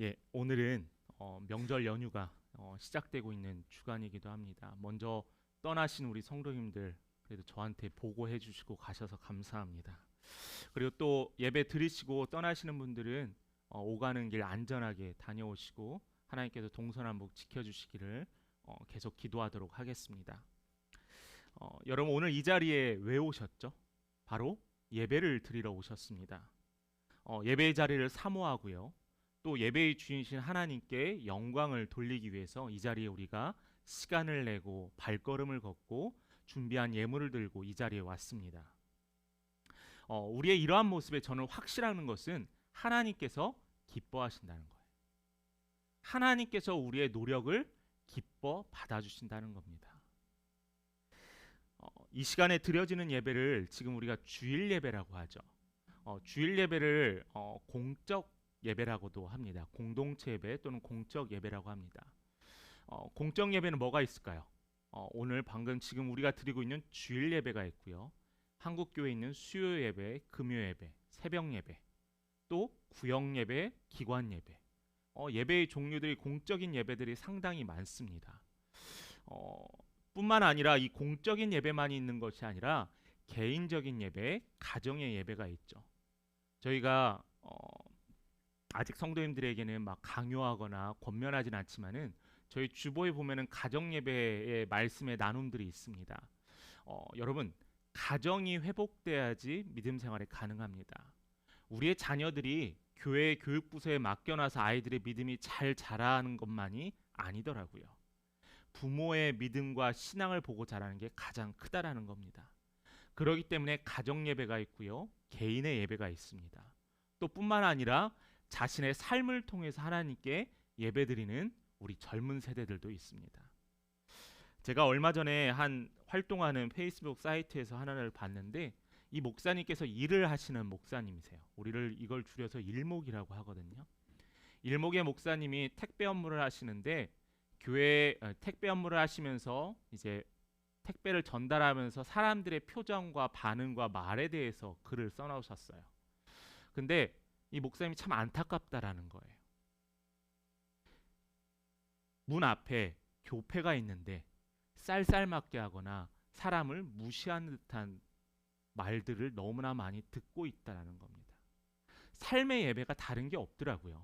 예, 오늘은 명절 연휴가 시작되고 있는 주간이기도 합니다. 먼저 떠나신 우리 성도님들 그래도 저한테 보고해 주시고 가셔서 감사합니다. 그리고 또 예배 드리시고 떠나시는 분들은 오가는 길 안전하게 다녀오시고 하나님께서 동서남북 지켜주시기를 계속 기도하도록 하겠습니다. 여러분 오늘 이 자리에 왜 오셨죠? 바로 예배를 드리러 오셨습니다. 예배의 자리를 사모하고요. 또 예배의 주인이신 하나님께 영광을 돌리기 위해서 이 자리에 우리가 시간을 내고 발걸음을 걷고 준비한 예물을 들고 이 자리에 왔습니다. 우리의 이러한 모습에 저는 확실한 것은 하나님께서 기뻐하신다는 거예요. 하나님께서 우리의 노력을 기뻐 받아주신다는 겁니다. 이 시간에 드려지는 예배를 지금 우리가 주일 예배라고 하죠. 주일 예배를 공적 예배라고도 합니다. 공동체 예배 또는 공적 예배라고 합니다. 공적 예배는 뭐가 있을까요? 오늘 방금 지금 우리가 드리고 있는 주일 예배가 있고요. 한국교회에 있는 수요 예배, 금요 예배, 새벽 예배, 또 구역 예배, 기관 예배. 예배의 종류들이 공적인 예배들이 상당히 많습니다. 뿐만 아니라 이 공적인 예배만이 있는 것이 아니라 개인적인 예배, 가정의 예배가 있죠. 저희가 아직 성도님들에게는 막 강요하거나 권면하진 않지만은 저희 주보에 보면은 가정 예배의 말씀의 나눔들이 있습니다. 여러분 가정이 회복돼야지 믿음 생활이 가능합니다. 우리의 자녀들이 교회 교육부서에 맡겨놔서 아이들의 믿음이 잘 자라는 것만이 아니더라고요. 부모의 믿음과 신앙을 보고 자라는 게 가장 크다라는 겁니다. 그렇기 때문에 가정 예배가 있고요, 개인의 예배가 있습니다. 또 뿐만 아니라 자신의 삶을 통해서 하나님께 예배드리는 우리 젊은 세대들도 있습니다. 제가 얼마 전에 한 활동하는 페이스북 사이트에서 하나를 봤는데 이 목사님께서 일을 하시는 목사님이세요. 우리를 이걸 줄여서 일목이라고 하거든요. 일목의 목사님이 택배 업무를 하시는데 교회 택배 업무를 하시면서 이제 택배를 전달하면서 사람들의 표정과 반응과 말에 대해서 글을 써놓으셨어요. 근데 이 목사님이 참 안타깝다라는 거예요. 문 앞에 교패가 있는데 쌀쌀맞게 하거나 사람을 무시하는 듯한 말들을 너무나 많이 듣고 있다라는 겁니다. 삶의 예배가 다른 게 없더라고요.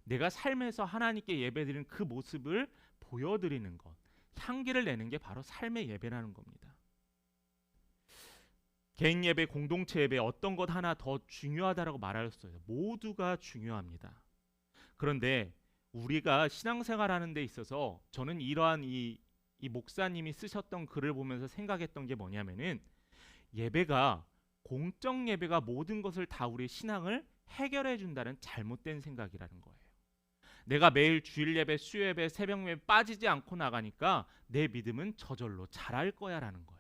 내가 삶에서 하나님께 예배드리는 그 모습을 보여드리는 것, 향기를 내는 게 바로 삶의 예배라는 겁니다. 개인 예배, 공동체 예배 어떤 것 하나 더 중요하다라고 말하셨어요. 모두가 중요합니다. 그런데 우리가 신앙생활하는 데 있어서 저는 이러한 이 목사님이 쓰셨던 글을 보면서 생각했던 게 뭐냐면은 예배가 공적 예배가 모든 것을 다 우리의 신앙을 해결해 준다는 잘못된 생각이라는 거예요. 내가 매일 주일 예배, 수요 예배, 새벽 예배 빠지지 않고 나가니까 내 믿음은 저절로 자랄 거야라는 거예요.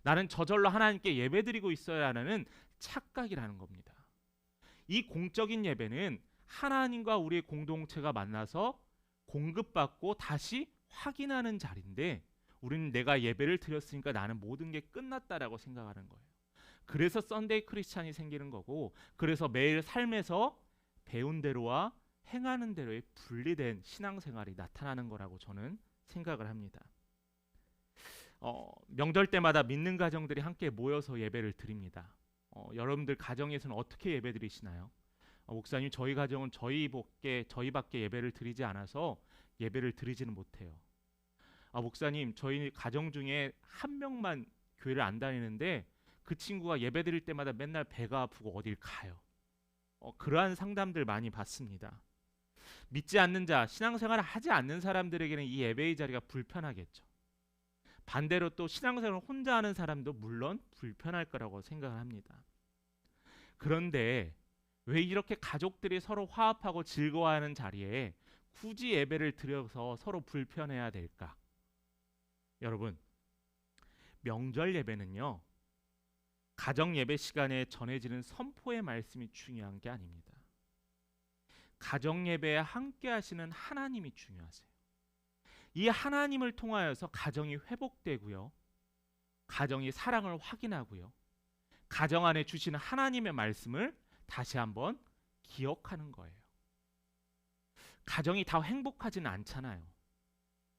나는 저절로 하나님께 예배드리고 있어야 하는 착각이라는 겁니다. 이 공적인 예배는 하나님과 우리의 공동체가 만나서 공급받고 다시 확인하는 자리인데 우리는 내가 예배를 드렸으니까 나는 모든 게 끝났다라고 생각하는 거예요. 그래서 썬데이 크리스찬이 생기는 거고, 그래서 매일 삶에서 배운 대로와 행하는 대로의 분리된 신앙생활이 나타나는 거라고 저는 생각을 합니다. 명절 때마다 믿는 가정들이 함께 모여서 예배를 드립니다. 여러분들 가정에서는 어떻게 예배 드리시나요? 목사님 저희 가정은 저희밖에 예배를 드리지 않아서 예배를 드리지는 못해요. 목사님 저희 가정 중에 한 명만 교회를 안 다니는데 그 친구가 예배 드릴 때마다 맨날 배가 아프고 어딜 가요. 그러한 상담들 많이 받습니다. 믿지 않는 자, 신앙생활을 하지 않는 사람들에게는 이 예배의 자리가 불편하겠죠. 반대로 또 신앙생활을 혼자 하는 사람도 물론 불편할 거라고 생각을 합니다. 그런데 왜 이렇게 가족들이 서로 화합하고 즐거워하는 자리에 굳이 예배를 드려서 서로 불편해야 될까? 여러분, 명절 예배는요, 가정 예배 시간에 전해지는 선포의 말씀이 중요한 게 아닙니다. 가정 예배에 함께 하시는 하나님이 중요하세요. 이 하나님을 통하여서 가정이 회복되고요, 가정이 사랑을 확인하고요, 가정 안에 주시는 하나님의 말씀을 다시 한번 기억하는 거예요. 가정이 다 행복하지는 않잖아요.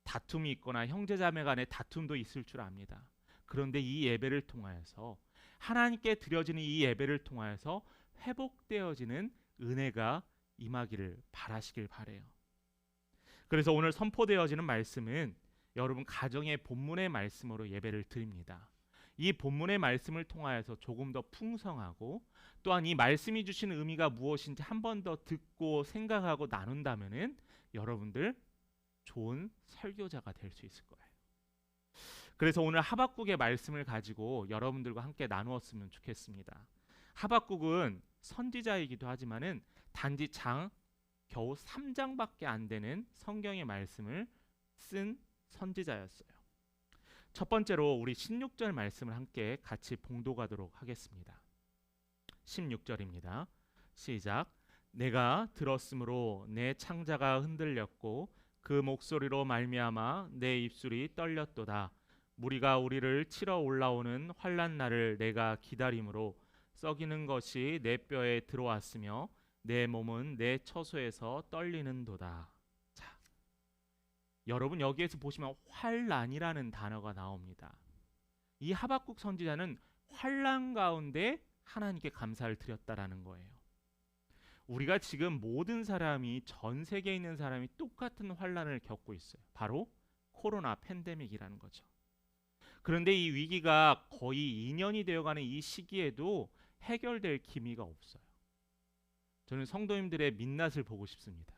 다툼이 있거나 형제자매 간의 다툼도 있을 줄 압니다. 그런데 이 예배를 통하여서 하나님께 드려지는 이 예배를 통하여서 회복되어지는 은혜가 임하기를 바라시길 바래요. 그래서 오늘 선포되어지는 말씀은 여러분 가정의 본문의 말씀으로 예배를 드립니다. 이 본문의 말씀을 통하여서 조금 더 풍성하고 또한 이 말씀이 주시는 의미가 무엇인지 한 번 더 듣고 생각하고 나눈다면은 여러분들 좋은 설교자가 될 수 있을 거예요. 그래서 오늘 하박국의 말씀을 가지고 여러분들과 함께 나누었으면 좋겠습니다. 하박국은 선지자이기도 하지만은 단지 겨우 3장밖에 안 되는 성경의 말씀을 쓴 선지자였어요. 첫 번째로 우리 16절 말씀을 함께 같이 봉독하도록 하겠습니다. 16절입니다. 시작. 내가 들었으므로 내 창자가 흔들렸고 그 목소리로 말미암아 내 입술이 떨렸도다. 무리가 우리를 치러 올라오는 환난 날을 내가 기다림으로 썩이는 것이 내 뼈에 들어왔으며 내 몸은 내 처소에서 떨리는도다. 자, 여러분 여기에서 보시면 환난이라는 단어가 나옵니다. 이 하박국 선지자는 환난 가운데 하나님께 감사를 드렸다라는 거예요. 우리가 지금 모든 사람이 전 세계에 있는 사람이 똑같은 환난을 겪고 있어요. 바로 코로나 팬데믹이라는 거죠. 그런데 이 위기가 거의 2년이 되어가는 이 시기에도 해결될 기미가 없어요. 저는 성도님들의 민낯을 보고 싶습니다.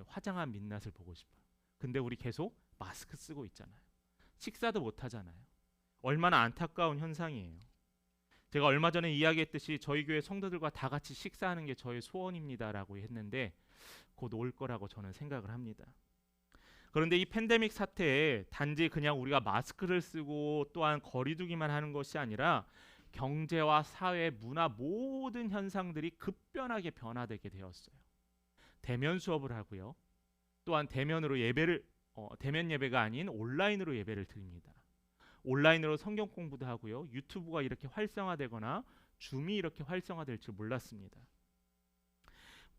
화장한 민낯을 보고 싶어요. 근데 우리 계속 마스크 쓰고 있잖아요. 식사도 못 하잖아요. 얼마나 안타까운 현상이에요. 제가 얼마 전에 이야기했듯이 저희 교회 성도들과 다 같이 식사하는 게 저의 소원입니다라고 했는데 곧 올 거라고 저는 생각을 합니다. 그런데 이 팬데믹 사태에 단지 그냥 우리가 마스크를 쓰고 또한 거리 두기만 하는 것이 아니라 경제와 사회, 문화 모든 현상들이 급변하게 변화되게 되었어요. 대면 수업을 하고요. 또한 대면으로 대면 예배가 아닌 온라인으로 예배를 드립니다. 온라인으로 성경 공부도 하고요. 유튜브가 이렇게 활성화되거나 줌이 이렇게 활성화될 줄 몰랐습니다.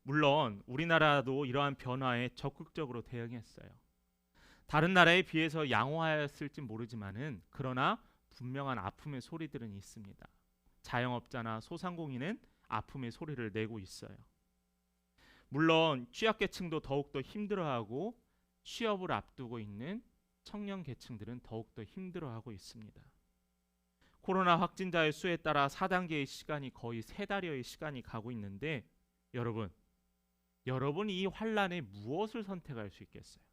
물론 우리나라도 이러한 변화에 적극적으로 대응했어요. 다른 나라에 비해서 양호하였을지 모르지만은 그러나 분명한 아픔의 소리들은 있습니다. 자영업자나 소상공인은 아픔의 소리를 내고 있어요. 물론 취약계층도 더욱더 힘들어하고 취업을 앞두고 있는 청년 계층들은 더욱더 힘들어하고 있습니다. 코로나 확진자의 수에 따라 4단계의 시간이 거의 3달여의 시간이 가고 있는데 여러분 이 환란에 무엇을 선택할 수 있겠어요?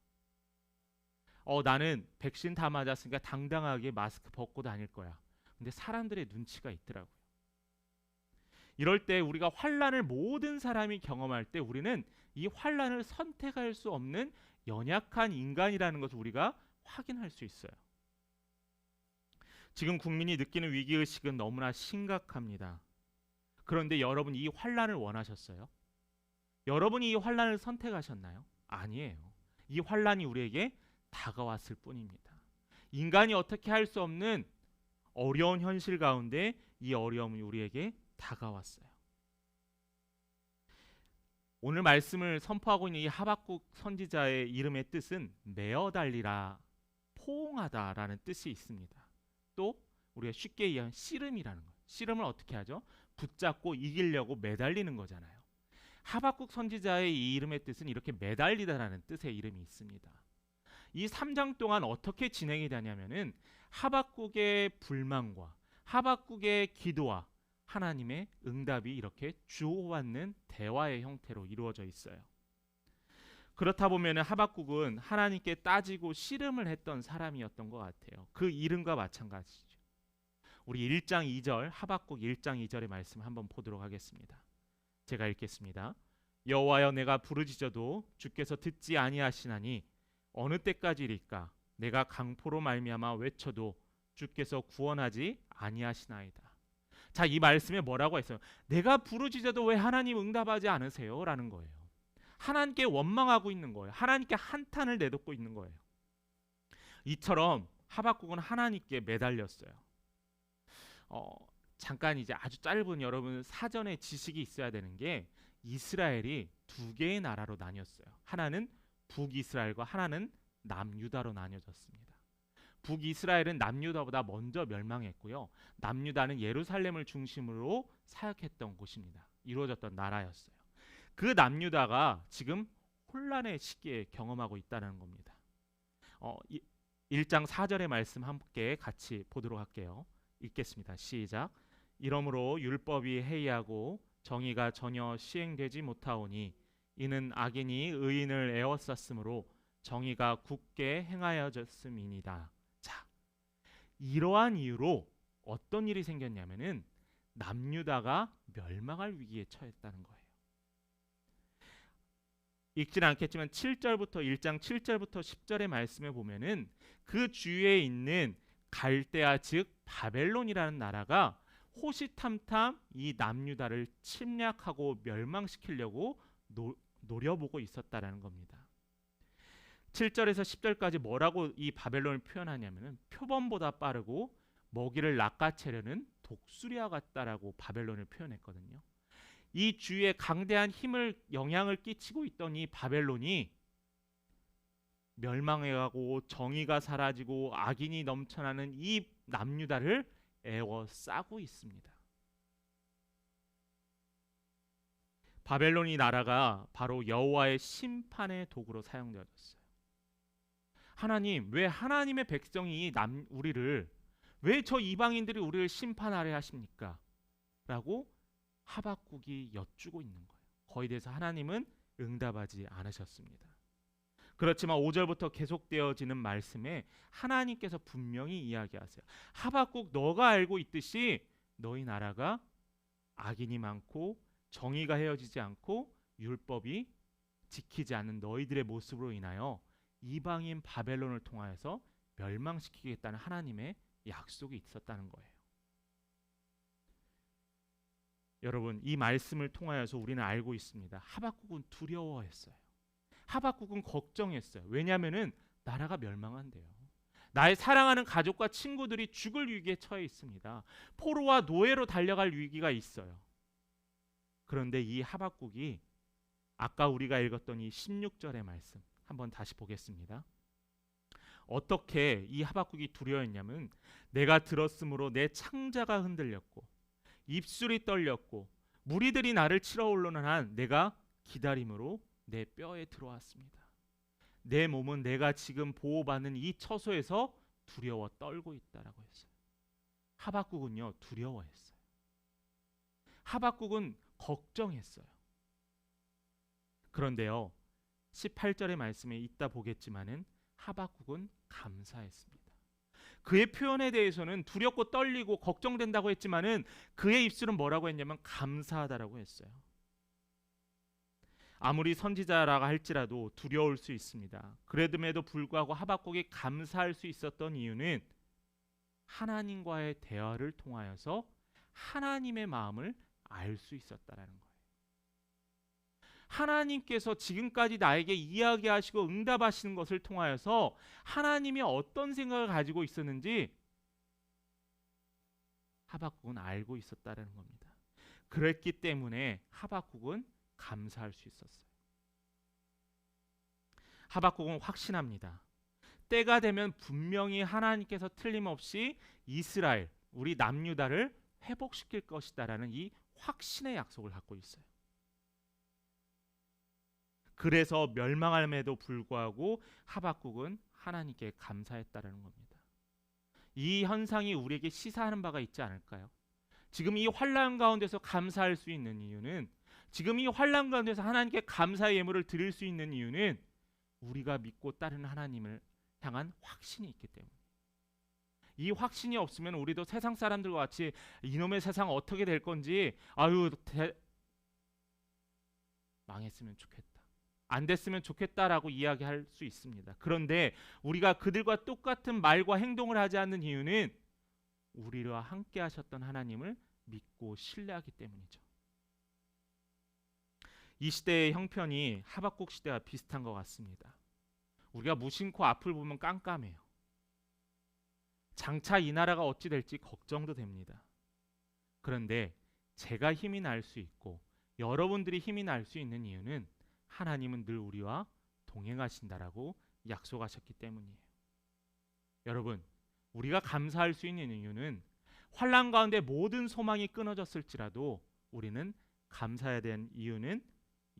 나는 백신 다 맞았으니까 당당하게 마스크 벗고 다닐 거야. 근데 사람들의 눈치가 있더라고요. 이럴 때 우리가 환란을 모든 사람이 경험할 때 우리는 이 환란을 선택할 수 없는 연약한 인간이라는 것을 우리가 확인할 수 있어요. 지금 국민이 느끼는 위기의식은 너무나 심각합니다. 그런데 여러분 이 환란을 원하셨어요? 여러분이 이 환란을 선택하셨나요? 아니에요. 이 환란이 우리에게 다가왔을 뿐입니다. 인간이 어떻게 할 수 없는 어려운 현실 가운데 이 어려움이 우리에게 다가왔어요. 오늘 말씀을 선포하고 있는 이 하박국 선지자의 이름의 뜻은 메어달리라, 포옹하다라는 뜻이 있습니다. 또 우리가 쉽게 이해하는 씨름이라는 거. 씨름을 어떻게 하죠? 붙잡고 이기려고 매달리는 거잖아요. 하박국 선지자의 이 이름의 뜻은 이렇게 매달리다라는 뜻의 이름이 있습니다. 이 3장 동안 어떻게 진행이 되냐면은 하박국의 불만과 하박국의 기도와 하나님의 응답이 이렇게 주고받는 대화의 형태로 이루어져 있어요. 그렇다 보면 하박국은 하나님께 따지고 씨름을 했던 사람이었던 것 같아요. 그 이름과 마찬가지죠. 우리 1장 2절 하박국 1장 2절의 말씀 한번 보도록 하겠습니다. 제가 읽겠습니다. 여호와여 내가 부르짖어도 주께서 듣지 아니하시나니 어느 때까지일까? 내가 강포로 말미암아 외쳐도 주께서 구원하지 아니하시나이다. 자, 이 말씀에 뭐라고 했어요? 내가 부르짖어도 왜 하나님 응답하지 않으세요? 라는 거예요. 하나님께 원망하고 있는 거예요. 하나님께 한탄을 내딛고 있는 거예요. 이처럼 하박국은 하나님께 매달렸어요. 잠깐 이제 아주 짧은 여러분 사전에 지식이 있어야 되는 게 이스라엘이 두 개의 나라로 나뉘었어요. 하나는 북이스라엘과 하나는 남유다로 나뉘어졌습니다. 북이스라엘은 남유다보다 먼저 멸망했고요. 남유다는 예루살렘을 중심으로 사역했던 곳입니다. 이루어졌던 나라였어요. 그 남유다가 지금 혼란의 시기에 경험하고 있다는 겁니다. 1장 4절의 말씀 함께 같이 보도록 할게요. 읽겠습니다. 시작. 이러므로 율법이 해이하고 정의가 전혀 시행되지 못하오니 이는 악인이 의인을 에워쌌으므로 정의가 굳게 행하여졌음이니이다. 자, 이러한 이유로 어떤 일이 생겼냐면은 남유다가 멸망할 위기에 처했다는 거예요. 읽지는 않겠지만 7절부터 1장 7절부터 10절의 말씀에 보면은 그 주위에 있는 갈대아 즉 바벨론이라는 나라가 호시탐탐 이 남유다를 침략하고 멸망시키려고 노려보고 있었다라는 겁니다. 7절에서 10절까지 뭐라고 이 바벨론을 표현하냐면은 표범보다 빠르고 먹이를 낚아채려는 독수리와 같다라고 바벨론을 표현했거든요. 이 주위에 강대한 힘을 영향을 끼치고 있던 이 바벨론이 멸망해가고 정의가 사라지고 악인이 넘쳐나는 이 남유다를 에워싸고 있습니다. 바벨론이 나라가 바로 여호와의 심판의 도구로 사용되어졌어요. 하나님, 왜 하나님의 백성이 우리를 왜 저 이방인들이 우리를 심판하려 하십니까? 라고 하박국이 여쭈고 있는 거예요. 거기에 대해서 하나님은 응답하지 않으셨습니다. 그렇지만 5절부터 계속되어지는 말씀에 하나님께서 분명히 이야기하세요. 하박국, 너가 알고 있듯이 너희 나라가 악인이 많고 정의가 헤어지지 않고 율법이 지키지 않는 너희들의 모습으로 인하여 이방인 바벨론을 통하여서 멸망시키겠다는 하나님의 약속이 있었다는 거예요. 여러분, 이 말씀을 통하여서 우리는 알고 있습니다. 하박국은 두려워했어요. 하박국은 걱정했어요. 왜냐하면은 나라가 멸망한대요. 나의 사랑하는 가족과 친구들이 죽을 위기에 처해 있습니다. 포로와 노예로 달려갈 위기가 있어요. 그런데 이 하박국이 아까 우리가 읽었던 이 16절의 말씀 한번 다시 보겠습니다. 어떻게 이 하박국이 두려워했냐면 내가 들었으므로 내 창자가 흔들렸고 입술이 떨렸고 무리들이 나를 치러 올르는 한 내가 기다림으로 내 뼈에 들어왔습니다. 내 몸은 내가 지금 보호받는 이 처소에서 두려워 떨고 있다라고 했어요. 하박국은요 두려워했어요. 하박국은 걱정했어요. 그런데요 18절의 말씀에 이따 보겠지만은 하박국은 감사했습니다. 그의 표현에 대해서는 두렵고 떨리고 걱정된다고 했지만은 그의 입술은 뭐라고 했냐면 감사하다라고 했어요. 아무리 선지자라고 할지라도 두려울 수 있습니다. 그래도 불구하고 하박국이 감사할 수 있었던 이유는 하나님과의 대화를 통하여서 하나님의 마음을 알 수 있었다라는 거예요. 하나님께서 지금까지 나에게 이야기하시고 응답하시는 것을 통하여서 하나님이 어떤 생각을 가지고 있었는지 하박국은 알고 있었다는 겁니다. 그랬기 때문에 하박국은 감사할 수 있었어요. 하박국은 확신합니다. 때가 되면 분명히 하나님께서 틀림없이 이스라엘, 우리 남유다를 회복시킬 것이다라는 이 확신의 약속을 갖고 있어요. 그래서 멸망함에도 불구하고 하박국은 하나님께 감사했다라는 겁니다. 이 현상이 우리에게 시사하는 바가 있지 않을까요? 지금 이 환난 가운데서 감사할 수 있는 이유는 지금 이 환난 가운데서 하나님께 감사의 예물을 드릴 수 있는 이유는 우리가 믿고 따르는 하나님을 향한 확신이 있기 때문에 이 확신이 없으면 우리도 세상 사람들과 같이 이놈의 세상 어떻게 될 건지 망했으면 좋겠다. 안 됐으면 좋겠다라고 이야기할 수 있습니다. 그런데 우리가 그들과 똑같은 말과 행동을 하지 않는 이유는 우리와 함께 하셨던 하나님을 믿고 신뢰하기 때문이죠. 이 시대의 형편이 하박국 시대와 비슷한 것 같습니다. 우리가 무심코 앞을 보면 깜깜해요. 장차 이 나라가 어찌 될지 걱정도 됩니다. 그런데 제가 힘이 날 수 있고 여러분들이 힘이 날 수 있는 이유는 하나님은 늘 우리와 동행하신다라고 약속하셨기 때문이에요. 여러분, 우리가 감사할 수 있는 이유는 환난 가운데 모든 소망이 끊어졌을지라도 우리는 감사해야 되는 이유는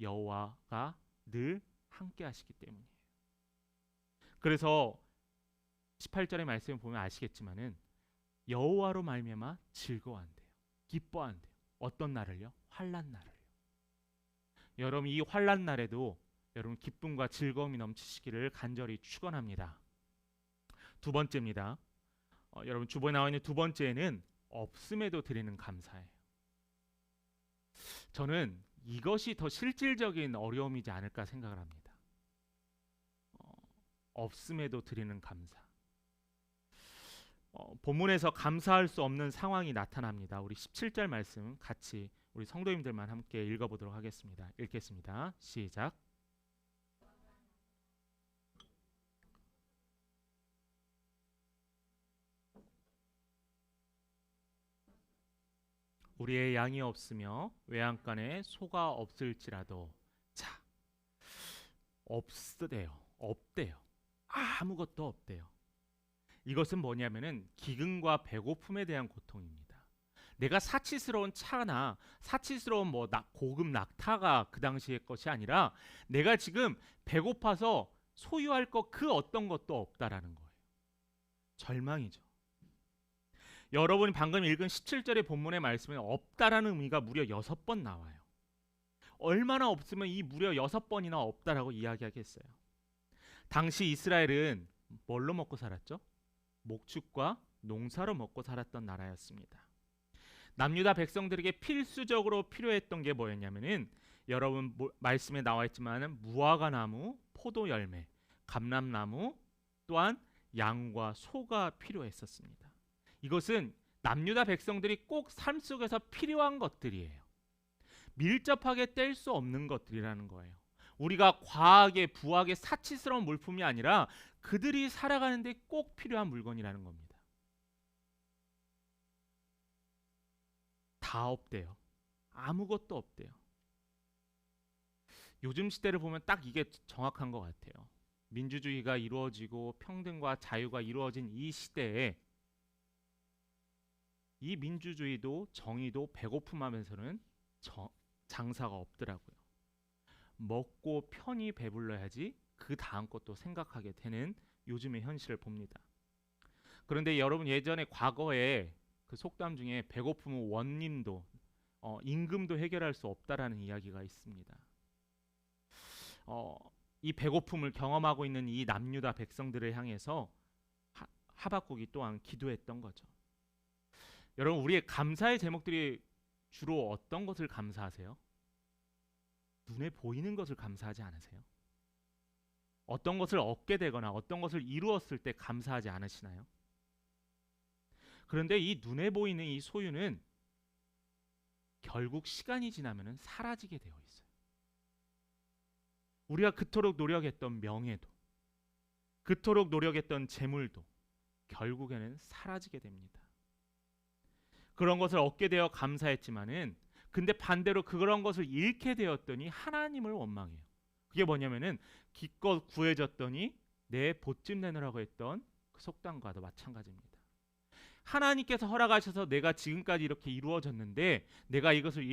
여호와가 늘 함께 하시기 때문이에요. 그래서 18절의 말씀을 보면 아시겠지만은 여호와로 말미암아 즐거워한대요. 기뻐한대요. 어떤 날을요? 환난 날을요. 여러분, 이 환난 날에도 여러분 기쁨과 즐거움이 넘치시기를 간절히 축원합니다. 두 번째입니다. 여러분 주보에 나와 있는 두 번째는 없음에도 드리는 감사예요. 저는 이것이 더 실질적인 어려움이지 않을까 생각을 합니다. 없음에도 드리는 감사. 본문에서 감사할 수 없는 상황이 나타납니다. 우리 17절 말씀 같이 우리 성도님들만 함께 읽어보도록 하겠습니다. 읽겠습니다. 시작. 우리의 양이 없으며 외양간에 소가 없을지라도 자, 없대요. 아무것도 없대요. 이것은 뭐냐면은 기근과 배고픔에 대한 고통입니다. 내가 사치스러운 차나 사치스러운 고급 낙타가 그 당시의 것이 아니라 내가 지금 배고파서 소유할 것 그 어떤 것도 없다라는 거예요. 절망이죠. 여러분이 방금 읽은 17절의 본문의 말씀에 없다라는 의미가 무려 6번 나와요. 얼마나 없으면 이 무려 6번이나 없다라고 이야기하겠어요. 당시 이스라엘은 뭘로 먹고 살았죠? 목축과 농사로 먹고 살았던 나라였습니다. 남유다 백성들에게 필수적으로 필요했던 게 뭐였냐면은 여러분 말씀에 나와 있지만은 무화과 나무, 포도 열매, 감람나무 또한 양과 소가 필요했었습니다. 이것은 남유다 백성들이 꼭 삶 속에서 필요한 것들이에요. 밀접하게 뗄 수 없는 것들이라는 거예요. 우리가 과하게 부하게 사치스러운 물품이 아니라 그들이 살아가는데 꼭 필요한 물건이라는 겁니다. 다 없대요. 아무것도 없대요. 요즘 시대를 보면 딱 이게 정확한 것 같아요. 민주주의가 이루어지고 평등과 자유가 이루어진 이 시대에 이 민주주의도 정의도 배고픔하면서는 장사가 없더라고요. 먹고 편히 배불러야지 그 다음 것도 생각하게 되는 요즘의 현실을 봅니다. 그런데 여러분 예전에 과거에 그 속담 중에 배고픔은 원님도 임금도 해결할 수 없다라는 이야기가 있습니다. 이 배고픔을 경험하고 있는 이 남유다 백성들을 향해서 하박국이 또한 기도했던 거죠. 여러분 우리의 감사의 제목들이 주로 어떤 것을 감사하세요? 눈에 보이는 것을 감사하지 않으세요? 어떤 것을 얻게 되거나 어떤 것을 이루었을 때 감사하지 않으시나요? 그런데 이 눈에 보이는 이 소유는 결국 시간이 지나면 사라지게 되어 있어요. 우리가 그토록 노력했던 명예도 그토록 노력했던 재물도 결국에는 사라지게 됩니다. 그런 것을 얻게 되어 감사했지만은 근데 반대로 그런 것을 잃게 되었더니 하나님을 원망해요. 그게 뭐냐면은 기껏 구해졌더니 내 보찜 내느라고 했던 그 속담과도 마찬가지입니다. 하나님께서 허락하셔서 내가 지금까지 이렇게 이루어졌는데 내가 이것을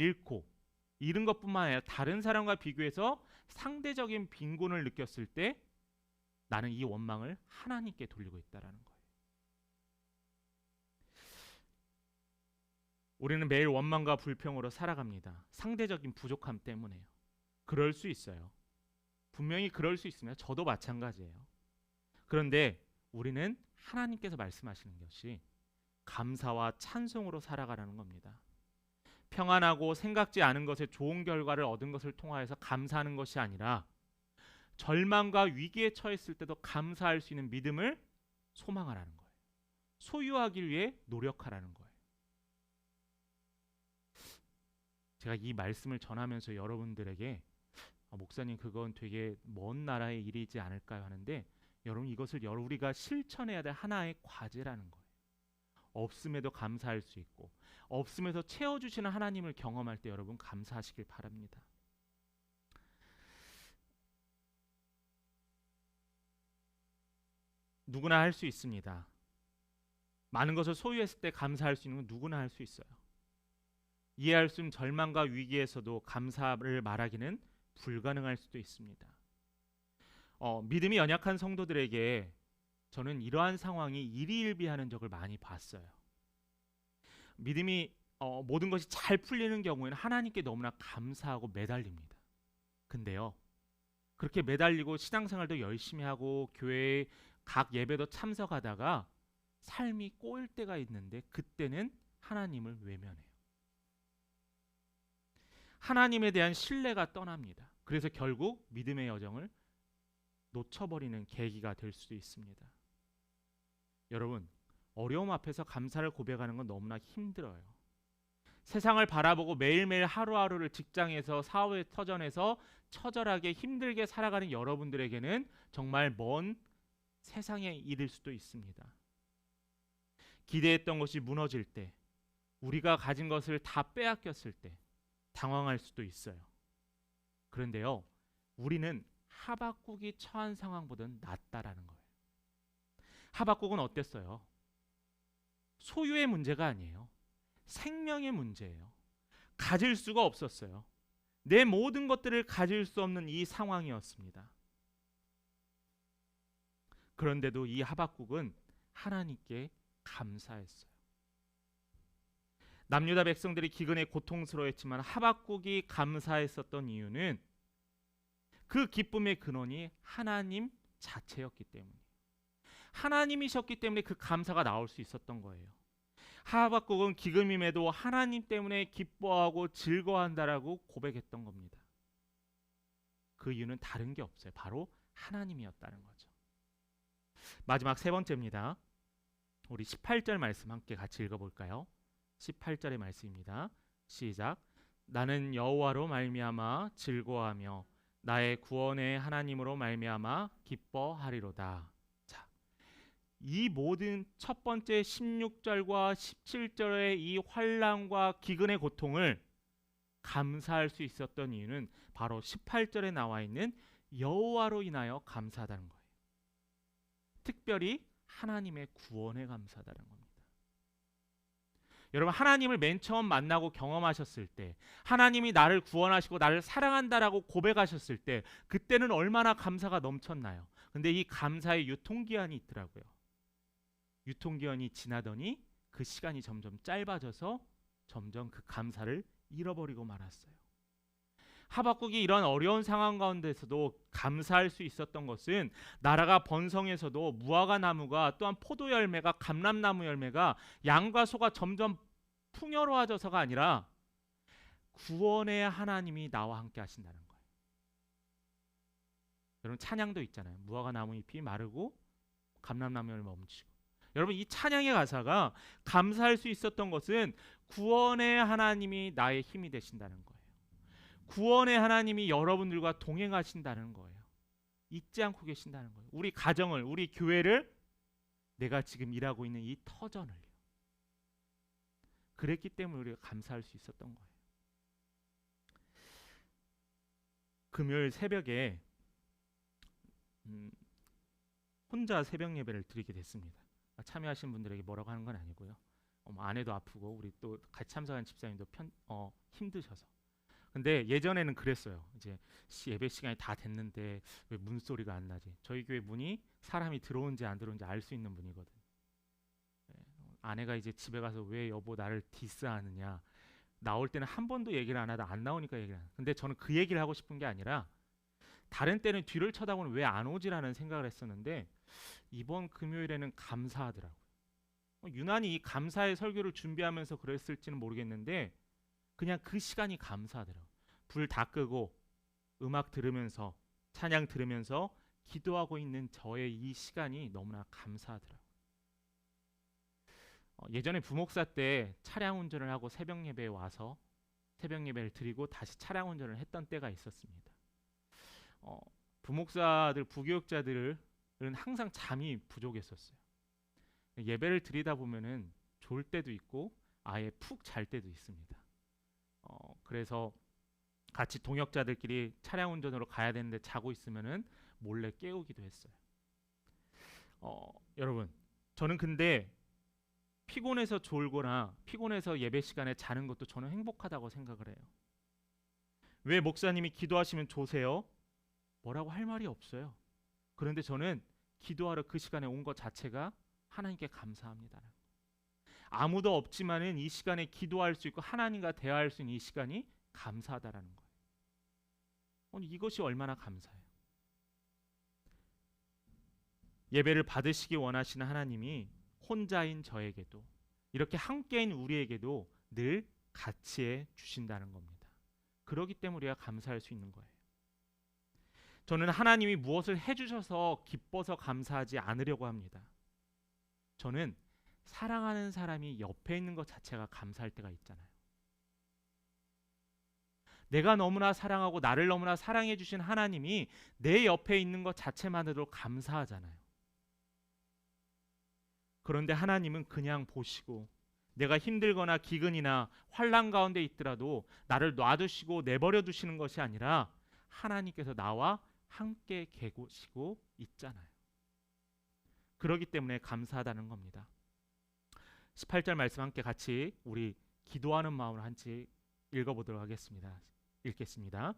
잃은 것뿐만 아니라 다른 사람과 비교해서 상대적인 빈곤을 느꼈을 때 나는 이 원망을 하나님께 돌리고 있다라는 거예요. 우리는 매일 원망과 불평으로 살아갑니다. 상대적인 부족함 때문에요. 그럴 수 있어요. 분명히 그럴 수 있으면 저도 마찬가지예요. 그런데 우리는 하나님께서 말씀하시는 것이 감사와 찬송으로 살아가라는 겁니다. 평안하고 생각지 않은 것에 좋은 결과를 얻은 것을 통하여서 감사하는 것이 아니라 절망과 위기에 처했을 때도 감사할 수 있는 믿음을 소망하라는 거예요. 소유하기 위해 노력하라는 거예요. 제가 이 말씀을 전하면서 여러분들에게 목사님 그건 되게 먼 나라의 일이지 않을까요 하는데 여러분 이것을 우리가 실천해야 될 하나의 과제라는 거예요. 없음에도 감사할 수 있고 없음에서 채워주시는 하나님을 경험할 때 여러분 감사하시길 바랍니다. 누구나 할 수 있습니다. 많은 것을 소유했을 때 감사할 수 있는 건 누구나 할 수 있어요. 이해할 수 없는 절망과 위기에서도 감사를 말하기는 불가능할 수도 있습니다. 믿음이 연약한 성도들에게 저는 이러한 상황이 일희일비하는 적을 많이 봤어요. 믿음이 모든 것이 잘 풀리는 경우에는 하나님께 너무나 감사하고 매달립니다. 근데요, 그렇게 매달리고 신앙생활도 열심히 하고 교회에 각 예배도 참석하다가 삶이 꼬일 때가 있는데 그때는 하나님을 외면해요. 하나님에 대한 신뢰가 떠납니다. 그래서 결국 믿음의 여정을 놓쳐버리는 계기가 될 수도 있습니다. 여러분, 어려움 앞에서 감사를 고백하는 건 너무나 힘들어요. 세상을 바라보고 매일매일 하루하루를 직장에서 사회 터전에서 처절하게 힘들게 살아가는 여러분들에게는 정말 먼 세상의 일일 수도 있습니다. 기대했던 것이 무너질 때, 우리가 가진 것을 다 빼앗겼을 때 당황할 수도 있어요. 그런데요, 우리는 하박국이 처한 상황보다는 낫다라는 거예요. 하박국은 어땠어요? 소유의 문제가 아니에요. 생명의 문제예요. 가질 수가 없었어요. 내 모든 것들을 가질 수 없는 이 상황이었습니다. 그런데도 이 하박국은 하나님께 감사했어요. 남유다 백성들이 기근에 고통스러워했지만 하박국이 감사했었던 이유는 그 기쁨의 근원이 하나님 자체였기 때문이에요. 하나님이셨기 때문에 그 감사가 나올 수 있었던 거예요. 하박국은 기근임에도 하나님 때문에 기뻐하고 즐거워한다라고 고백했던 겁니다. 그 이유는 다른 게 없어요. 바로 하나님이었다는 거죠. 마지막 세 번째입니다. 우리 18절 말씀 함께 같이 읽어볼까요? 18절의 말씀입니다. 시작. 나는 여호와로 말미암아 즐거워하며 나의 구원의 하나님으로 말미암아 기뻐하리로다. 자, 이 모든 첫 번째 16절과 17절의 이 환난과 기근의 고통을 감사할 수 있었던 이유는 바로 18절에 나와 있는 여호와로 인하여 감사하다는 거예요. 특별히 하나님의 구원에 감사하다는 겁니다. 여러분, 하나님을 맨 처음 만나고 경험하셨을 때, 하나님이 나를 구원하시고 나를 사랑한다라고 고백하셨을 때, 그때는 얼마나 감사가 넘쳤나요? 근데 이 감사의 유통기한이 있더라고요. 유통기한이 지나더니 그 시간이 점점 짧아져서 점점 그 감사를 잃어버리고 말았어요. 하박국이 이런 어려운 상황 가운데서도 감사할 수 있었던 것은 나라가 번성해서도 무화과 나무가 또한 포도 열매가 감람나무 열매가 양과 소가 점점 풍요로워져서가 아니라 구원의 하나님이 나와 함께 하신다는 거예요. 여러분, 찬양도 있잖아요. 무화과 나무 잎이 마르고 감람나무 열매 멈추고. 여러분, 이 찬양의 가사가 감사할 수 있었던 것은 구원의 하나님이 나의 힘이 되신다는 거예요. 구원의 하나님이 여러분들과 동행하신다는 거예요. 잊지 않고 계신다는 거예요. 우리 가정을, 우리 교회를, 내가 지금 일하고 있는 이 터전을요. 그랬기 때문에 우리가 감사할 수 있었던 거예요. 금요일 새벽에 혼자 새벽 예배를 드리게 됐습니다. 참여하신 분들에게 뭐라고 하는 건 아니고요. 아내도 아프고 우리 또 같이 참석한 집사님도 힘드셔서. 근데 예전에는 그랬어요. 이제 예배 시간이 다 됐는데 왜 문소리가 안 나지? 저희 교회 문이 사람이 들어온지 안 들어온지 알 수 있는 문이거든. 아내가 이제 집에 가서 왜 여보 나를 디스하느냐, 나올 때는 한 번도 얘기를 안 하다 안 나오니까 얘기를 하는. 근데 저는 그 얘기를 하고 싶은 게 아니라 다른 때는 뒤를 쳐다보는 왜 안 오지라는 생각을 했었는데 이번 금요일에는 감사하더라고요. 유난히 이 감사의 설교를 준비하면서 그랬을지는 모르겠는데 그냥 그 시간이 감사하더라고요. 불 다 끄고 음악 들으면서 찬양 들으면서 기도하고 있는 저의 이 시간이 너무나 감사하더라고요. 예전에 부목사 때 차량 운전을 하고 새벽 예배에 와서 새벽 예배를 드리고 다시 차량 운전을 했던 때가 있었습니다. 부목사들, 부교육자들은 항상 잠이 부족했었어요. 예배를 드리다 보면은 좋을 때도 있고 아예 푹 잘 때도 있습니다. 그래서 같이 동역자들끼리 차량 운전으로 가야 되는데 자고 있으면은 몰래 깨우기도 했어요. 여러분, 저는 근데 피곤해서 졸거나 피곤해서 예배 시간에 자는 것도 저는 행복하다고 생각을 해요. 왜 목사님이 기도하시면 조세요? 뭐라고 할 말이 없어요. 그런데 저는 기도하러 그 시간에 온 것 자체가 하나님께 감사합니다. 아무도 없지만은 이 시간에 기도할 수 있고 하나님과 대화할 수 있는 이 시간이 감사하다라는 거예요. 이것이 얼마나 감사해요. 예배를 받으시기 원하시는 하나님이 혼자인 저에게도 이렇게 함께인 우리에게도 늘 같이 해 주신다는 겁니다. 그렇기 때문에 우리가 감사할 수 있는 거예요. 저는 하나님이 무엇을 해주셔서 기뻐서 감사하지 않으려고 합니다. 저는 사랑하는 사람이 옆에 있는 것 자체가 감사할 때가 있잖아요. 내가 너무나 사랑하고 나를 너무나 사랑해 주신 하나님이 내 옆에 있는 것 자체만으로도 감사하잖아요. 그런데 하나님은 그냥 보시고 내가 힘들거나 기근이나 환난 가운데 있더라도 나를 놔두시고 내버려 두시는 것이 아니라 하나님께서 나와 함께 계시고 있잖아요. 그렇기 때문에 감사하다는 겁니다. 18절 말씀 함께 같이 우리 기도하는 마음으로 한치 읽어보도록 하겠습니다. 읽겠습니다.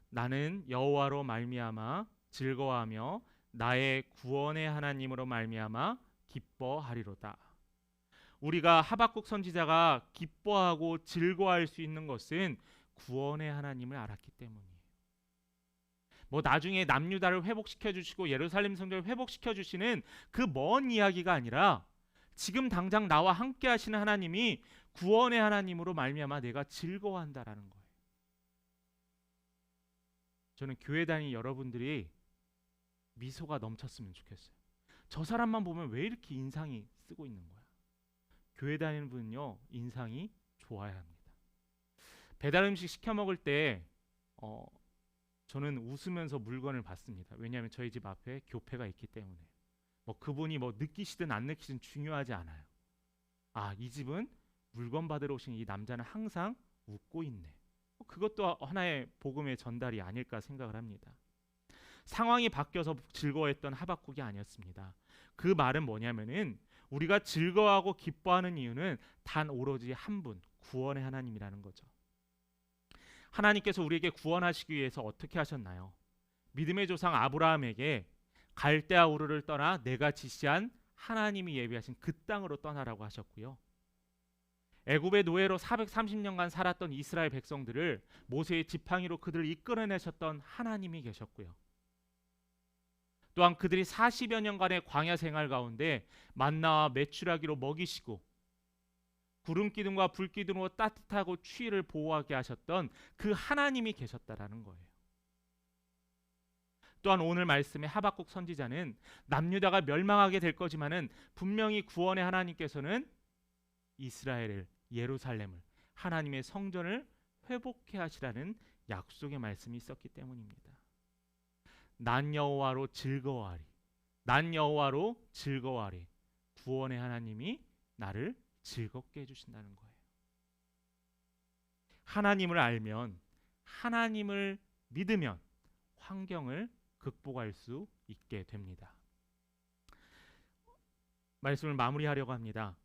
나는 여호와로 말미암아 즐거워하며 나의 구원의 하나님으로 말미암아 기뻐하리로다. 우리가 하박국 선지자가 기뻐하고 즐거워할 수 있는 것은 구원의 하나님을 알았기 때문이에요. 나중에 남유다를 회복시켜 주시고 예루살렘 성전을 회복시켜 주시는 그 먼 이야기가 아니라 지금 당장 나와 함께 하시는 하나님이 구원의 하나님으로 말미암아 내가 즐거워한다라는 거예요. 저는 교회 다니는 여러분들이 미소가 넘쳤으면 좋겠어요. 저 사람만 보면 왜 이렇게 인상이 쓰고 있는 거야? 교회 다니는 분은요, 인상이 좋아야 합니다. 배달 음식 시켜 먹을 때 저는 웃으면서 물건을 받습니다. 왜냐하면 저희 집 앞에 교회가 있기 때문에. 그분이 느끼시든 안 느끼시든 중요하지 않아요. 이 집은 물건 받으러 오신 이 남자는 항상 웃고 있네. 그것도 하나의 복음의 전달이 아닐까 생각을 합니다. 상황이 바뀌어서 즐거워했던 하박국이 아니었습니다. 그 말은 뭐냐면은 우리가 즐거워하고 기뻐하는 이유는 단 오로지 한 분, 구원의 하나님이라는 거죠. 하나님께서 우리에게 구원하시기 위해서 어떻게 하셨나요? 믿음의 조상 아브라함에게 갈대아 우르를 떠나 내가 지시한 하나님이 예비하신 그 땅으로 떠나라고 하셨고요. 애굽의 노예로 430년간 살았던 이스라엘 백성들을 모세의 지팡이로 그들을 이끌어내셨던 하나님이 계셨고요. 또한 그들이 40여 년간의 광야 생활 가운데 만나와 메추라기로 먹이시고 구름 기둥과 불 기둥으로 따뜻하고 추위를 보호하게 하셨던 그 하나님이 계셨다라는 거예요. 또한 오늘 말씀의 하박국 선지자는 남유다가 멸망하게 될 거지만은 분명히 구원의 하나님께서는 이스라엘을, 예루살렘을, 하나님의 성전을 회복해 하시라는 약속의 말씀이 있었기 때문입니다. 난 여호와로 즐거워하리. 난 여호와로 즐거워하리. 구원의 하나님이 나를 즐겁게 해주신다는 거예요. 하나님을 알면, 하나님을 믿으면 환경을 극복할 수 있게 됩니다. 말씀을 마무리하려고 합니다.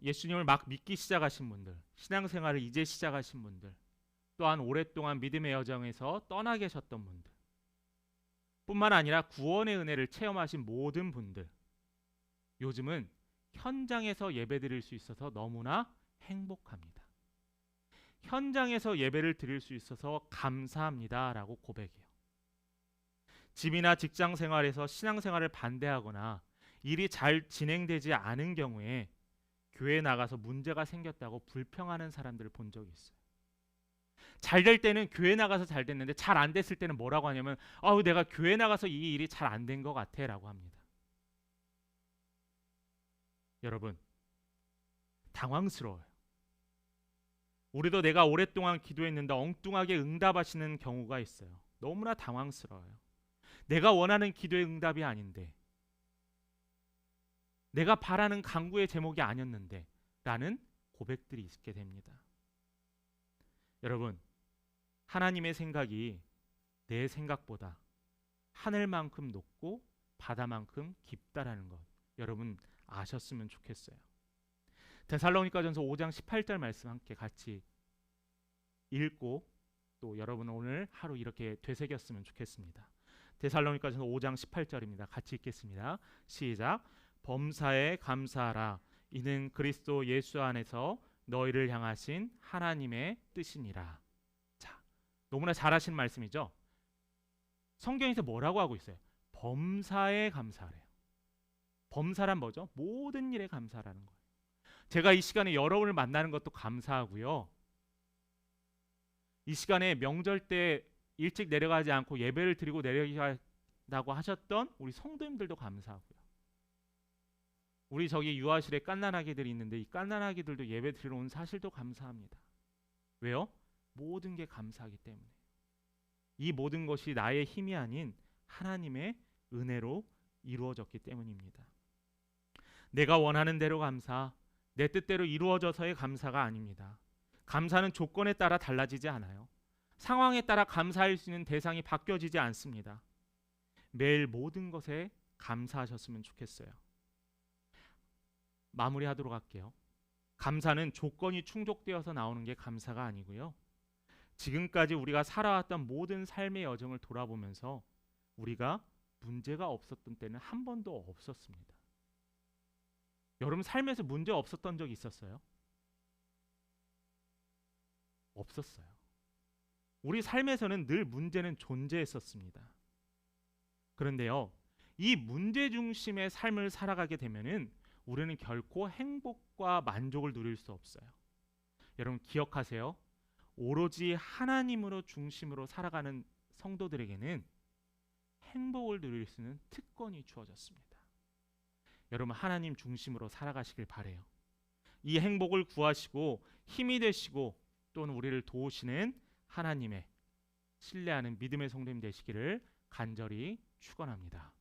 예수님을 막 믿기 시작하신 분들, 신앙생활을 이제 시작하신 분들, 또한 오랫동안 믿음의 여정에서 떠나 계셨던 분들, 뿐만 아니라 구원의 은혜를 체험하신 모든 분들, 요즘은 현장에서 예배드릴 수 있어서 너무나 행복합니다. 현장에서 예배를 드릴 수 있어서 감사합니다라고 고백해요. 집이나 직장 생활에서 신앙생활을 반대하거나 일이 잘 진행되지 않은 경우에 교회에 나가서 문제가 생겼다고 불평하는 사람들을 본 적이 있어요. 잘 될 때는 교회 나가서 잘 됐는데 잘 안 됐을 때는 뭐라고 하냐면 내가 교회 나가서 이 일이 잘 안 된 것 같아 라고 합니다. 여러분, 당황스러워요. 우리도 내가 오랫동안 기도했는데 엉뚱하게 응답하시는 경우가 있어요. 너무나 당황스러워요. 내가 원하는 기도의 응답이 아닌데 내가 바라는 간구의 제목이 아니었는데 라는 고백들이 있게 됩니다. 여러분, 하나님의 생각이 내 생각보다 하늘만큼 높고 바다만큼 깊다라는 것 여러분 아셨으면 좋겠어요. 데살로니가전서 5장 18절 말씀 함께 같이 읽고 또 여러분 오늘 하루 이렇게 되새겼으면 좋겠습니다. 데살로니가전서 5장 18절입니다. 같이 읽겠습니다. 시작. 범사에 감사하라. 이는 그리스도 예수 안에서 너희를 향하신 하나님의 뜻이니라. 자, 너무나 잘하신 말씀이죠. 성경에서 뭐라고 하고 있어요? 범사에 감사하래요. 범사란 뭐죠? 모든 일에 감사라는 거예요. 제가 이 시간에 여러분을 만나는 것도 감사하고요. 이 시간에 명절 때 일찍 내려가지 않고 예배를 드리고 내려가다고 하셨던 우리 성도님들도 감사하고요. 우리 저기 유아실에 갓난아기들이 있는데 이 갓난아기들도 예배 드리러 온 사실도 감사합니다. 왜요? 모든 게 감사하기 때문에. 이 모든 것이 나의 힘이 아닌 하나님의 은혜로 이루어졌기 때문입니다. 내가 원하는 대로 감사, 내 뜻대로 이루어져서의 감사가 아닙니다. 감사는 조건에 따라 달라지지 않아요. 상황에 따라 감사할 수 있는 대상이 바뀌어지지 않습니다. 매일 모든 것에 감사하셨으면 좋겠어요. 마무리하도록 할게요. 감사는 조건이 충족되어서 나오는 게 감사가 아니고요. 지금까지 우리가 살아왔던 모든 삶의 여정을 돌아보면서 우리가 문제가 없었던 때는 한 번도 없었습니다. 여러분 삶에서 문제 없었던 적이 있었어요? 없었어요. 우리 삶에서는 늘 문제는 존재했었습니다. 그런데요, 이 문제 중심의 삶을 살아가게 되면은 우리는 결코 행복과 만족을 누릴 수 없어요. 여러분 기억하세요. 오로지 하나님으로 중심으로 살아가는 성도들에게는 행복을 누릴 수 있는 특권이 주어졌습니다. 여러분 하나님 중심으로 살아가시길 바래요. 이 행복을 구하시고 힘이 되시고 또는 우리를 도우시는 하나님의 신뢰하는 믿음의 성도님 되시기를 간절히 축원합니다.